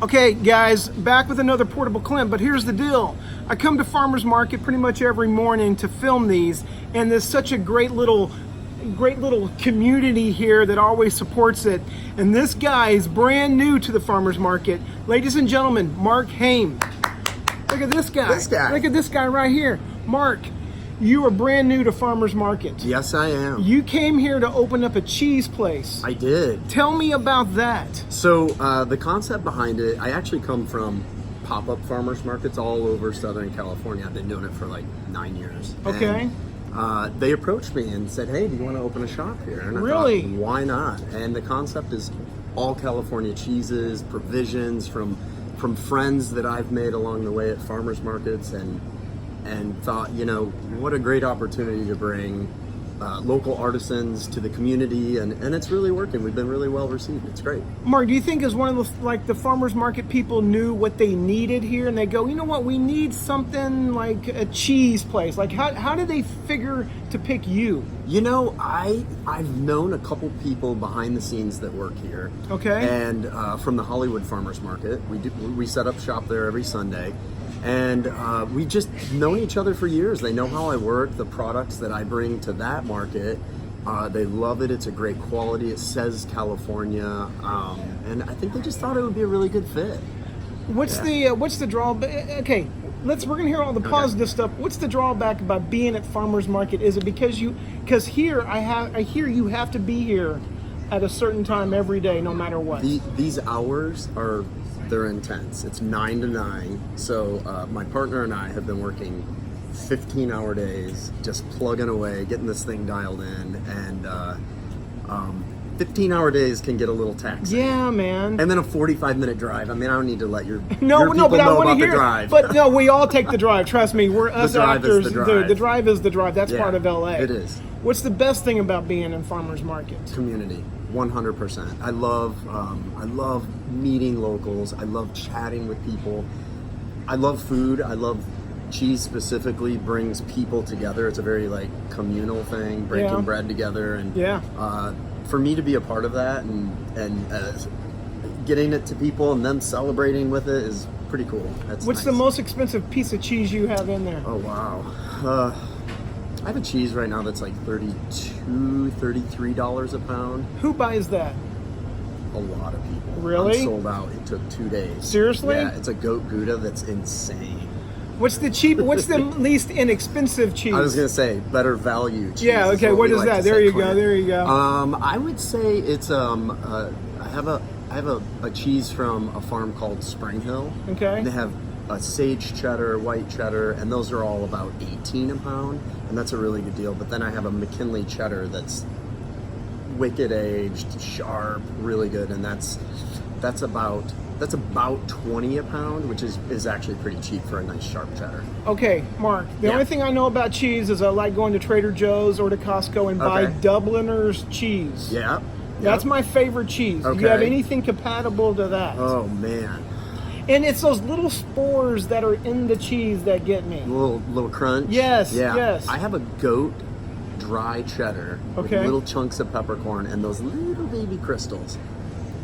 Okay, guys, back with another Portable Clint, but here's the deal. I come to Farmers Market pretty much every morning to film these, and there's such a great little community here that always supports it. And this guy is brand new to the Farmers Market. Ladies and gentlemen, Mark Haim. Look at this guy. Look at this guy right here. Mark, you are brand new to Farmers Market. Yes, I am. You came here to open up a cheese place. I did. Tell me about that. So the concept behind it, I actually come from pop-up farmers markets all over Southern California. I've been doing it for like 9 years. Okay. And, they approached me and said, hey, do you want to open a shop here? And I Really? thought, why not? And the concept is all California cheeses, provisions from friends that I've made along the way at farmers markets, and thought, you know, what a great opportunity to bring local artisans to the community, and it's really working. We've been really well received. It's great. Mark, do you think as one of the farmers market people knew what they needed here, and they go, you know what, we need something like a cheese place? Like how did they figure to pick you? You know, I've known a couple people behind the scenes that work here. Okay. And from the Hollywood Farmers Market, we set up shop there every Sunday. And we just known each other for years. They know how I work, the products that I bring to that market. They love it. It's a great quality. It says California, and I think they just thought it would be a really good fit. What's the drawback? Okay, we're gonna hear all the positive stuff. What's the drawback about being at farmers market? Is it because here I hear you have to be here at a certain time every day, no matter what. These hours they're intense. It's 9 to 9. So my partner and I have been working 15-hour days, just plugging away, getting this thing dialed in, and 15-hour days can get a little taxing. Yeah, man. And then a 45-minute drive. I mean, I don't need to let your people but I know about hear the drive. But no, we all take the drive. Trust me, we're us actors. The drive is the drive. That's part of LA. It is. What's the best thing about being in farmers market? Community. 100%. I love meeting locals. I love chatting with people. I love food. I love cheese specifically brings people together. It's a very communal thing, breaking bread together, and for me to be a part of that and getting it to people and them celebrating with it is pretty cool. That's What's nice. the most expensive piece of cheese you have in there? Oh wow. I have a cheese right now that's like $32, $33 a pound. Who buys that? A lot of people. Really? I'm sold out. It took 2 days. Seriously? Yeah, it's a goat Gouda that's insane. What's the least inexpensive cheese? I was gonna say better value cheese. Yeah. Okay. What is that? There you go. There you go. I would say it's I have a cheese from a farm called Spring Hill. Okay. And they have a sage cheddar, white cheddar, and those are all about 18 a pound, and that's a really good deal. But then I have a McKinley cheddar that's wicked aged, sharp, really good, and that's about 20 a pound, which is actually pretty cheap for a nice sharp cheddar. Okay, Mark, the only thing I know about cheese is I like going to Trader Joe's or to Costco and buy Dubliner's cheese. Yeah. That's my favorite cheese. Okay. Do you have anything compatible to that? Oh man. And it's those little spores that are in the cheese that get me. Little crunch. Yes. Yeah. Yes. I have a goat dry cheddar with little chunks of peppercorn and those little baby crystals.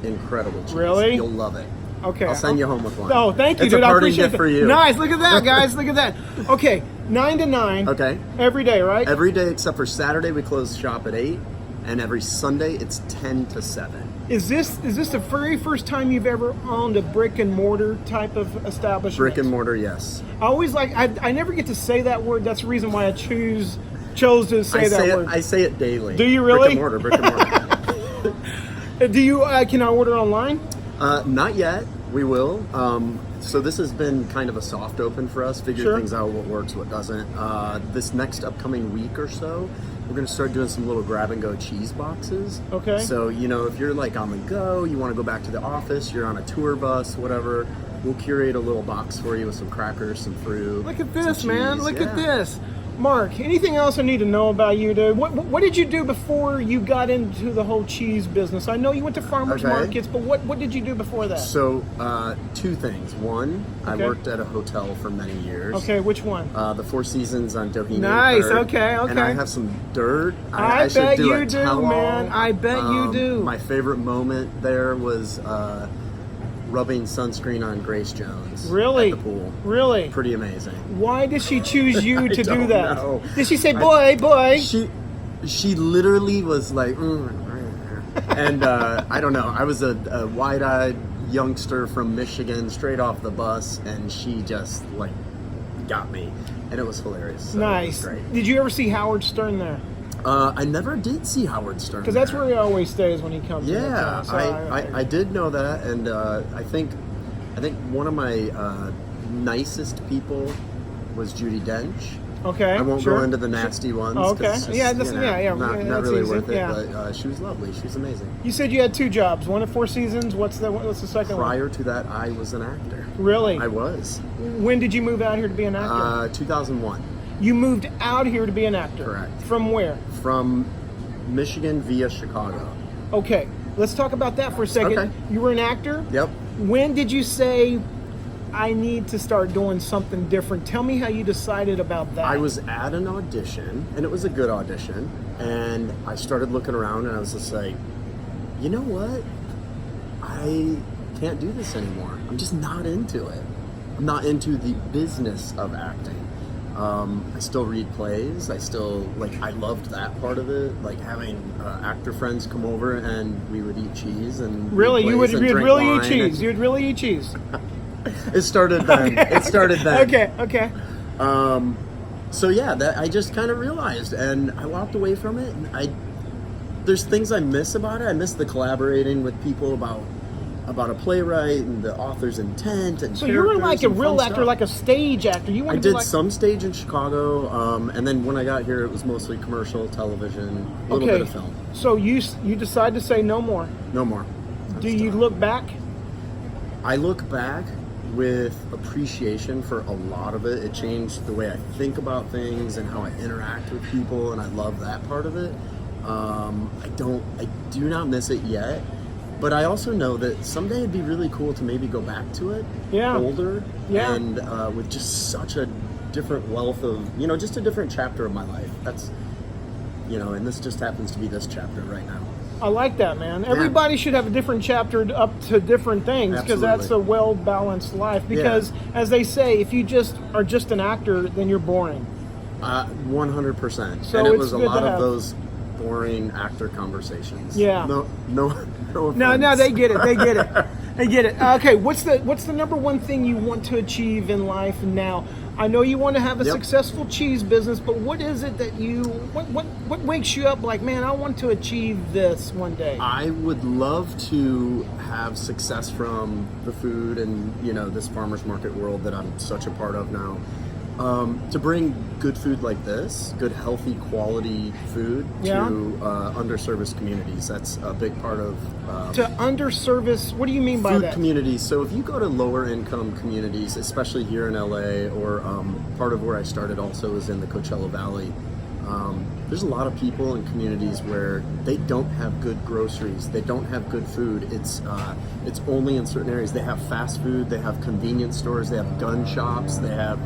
Incredible cheese. Really? You'll love it. Okay. I'll send you home with one. Oh, thank you, it's dude. a I parting appreciate gift it. for you. Nice. Look at that, guys. Look at that. Okay, 9 to 9. Okay. Every day, right? Every day except for Saturday. We close shop at 8, and every Sunday it's 10 to 7. Is this the very first time you've ever owned a brick and mortar type of establishment? Brick and mortar, yes. I always I never get to say that word. That's the reason why I chose to say that word. I say it daily. Do you really? Brick and mortar. Do you? Can I order online? Not yet. We will. So this has been kind of a soft open for us, figuring things out, what works, what doesn't. This next upcoming week or so, we're going to start doing some little grab-and-go cheese boxes. Okay. So, if you're on the go, you want to go back to the office, you're on a tour bus, whatever, we'll curate a little box for you with some crackers, some fruit. Look at this, man. Look at this. Mark, anything else I need to know about you, dude? What did you do before you got into the whole cheese business? I know you went to farmers markets, but what did you do before that? So, 2 things. One, I worked at a hotel for many years. Okay, which one? The Four Seasons on Doheny. Nice, Third. okay. And I have some dirt. I bet should you do, man. I bet you do. My favorite moment there was rubbing sunscreen on Grace Jones. Really? At the pool. Really? Pretty amazing. Why did she choose you to do don't that? know. Did she say, boy? She literally was like, and I don't know. I was a wide-eyed youngster from Michigan, straight off the bus, and she just like got me, and it was hilarious. So nice. It was great. Did you ever see Howard Stern there? I never did see Howard Stern. Because that's where he always stays when he comes. Yeah, so I did know that, and I think one of my nicest people was Judi Dench. Okay. I won't go into the nasty ones. Okay. Just, Yeah, not not really easy. worth it. Yeah. But she was lovely. She was amazing. You said you had 2 jobs. One at Four Seasons. What's the second one? Prior to that, I was an actor. Really? I was. When did you move out here to be an actor? 2001. You moved out here to be an actor. Correct. From where? From Michigan via Chicago. Okay. Let's talk about that for a second. Okay. You were an actor? Yep. When did you say, I need to start doing something different? Tell me how you decided about that. I was at an audition, and it was a good audition, and I started looking around, and I was just like, you know what? I can't do this anymore. I'm just not into it. I'm not into the business of acting. I still read plays. I loved that part of it, like having actor friends come over and we would eat cheese and really, you would really eat cheese. And you would really eat cheese. It started then. Okay. It started then. Okay. So yeah, that I just kind of realized, and I walked away from it. And there's things I miss about it. I miss the collaborating with people about a playwright and the author's intent and so you were like a and real fun actor, stuff. like a stage actor. You I wanted did to like... some stage in Chicago, and then when I got here, it was mostly commercial, television, a little bit of film. So you decide to say no more. No more. Do you look back? I look back with appreciation for a lot of it. It changed the way I think about things and how I interact with people, and I love that part of it. I do not miss it yet, but I also know that someday it'd be really cool to maybe go back to it, older, and with just such a different wealth of, just a different chapter of my life. That's, and this just happens to be this chapter right now. I like that, man. Everybody should have a different chapter up to different things, because that's a well-balanced life. Because, as they say, if you just are just an actor, then you're boring. 100%. So and it it's was a good lot to of have those boring actor conversations. Yeah. No, they get it. They get it. They get it. Okay, what's the number one thing you want to achieve in life now? I know you want to have a successful cheese business, but what is it that what wakes you up like, man, I want to achieve this one day? I would love to have success from the food and, this farmer's market world that I'm such a part of now. To bring good food like this, good healthy quality food to underserviced communities. That's a big part of to underserviced. What do you mean by food that? Communities. So if you go to lower income communities, especially here in LA, or part of where I started also is in the Coachella Valley. There's a lot of people in communities where they don't have good groceries, they don't have good food. It's only in certain areas. They have fast food, they have convenience stores, they have gun shops, they have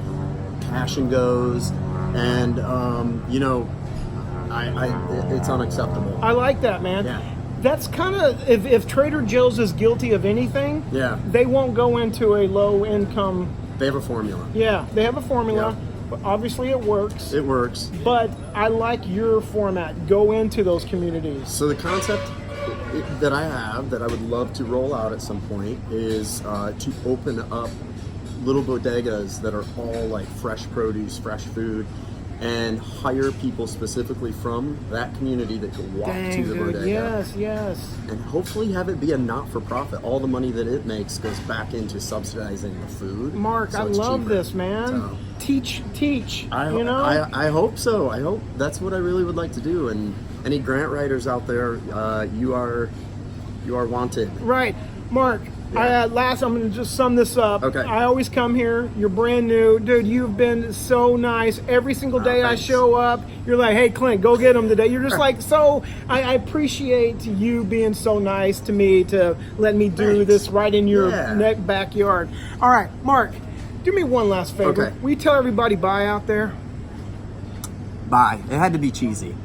cash and goes, and it's unacceptable. I like that, man. Yeah. That's kind of, if Trader Joe's is guilty of anything, they won't go into a low income. They have a formula. Yeah, they have a formula. But obviously it works. It works. But I like your format. Go into those communities. So the concept that I have, that I would love to roll out at some point, is to open up little bodegas that are all like fresh produce, fresh food, and hire people specifically from that community that can walk to the bodega. Yes. And hopefully have it be a not-for-profit. All the money that it makes goes back into subsidizing the food. Mark, so I love cheaper. this, man. So, teach. I hope so. I hope that's what I really would like to do. And any grant writers out there, you are wanted. Right. Mark, I'm going to just sum this up. Okay. I always come here. You're brand new. Dude, you've been so nice. Every single day I show up, you're like, hey, Clint, go get him today. You're just like, so I appreciate you being so nice to me to let me do this right in your backyard. All right, Mark, do me one last favor. Okay. Will you tell everybody bye out there? Bye. It had to be cheesy.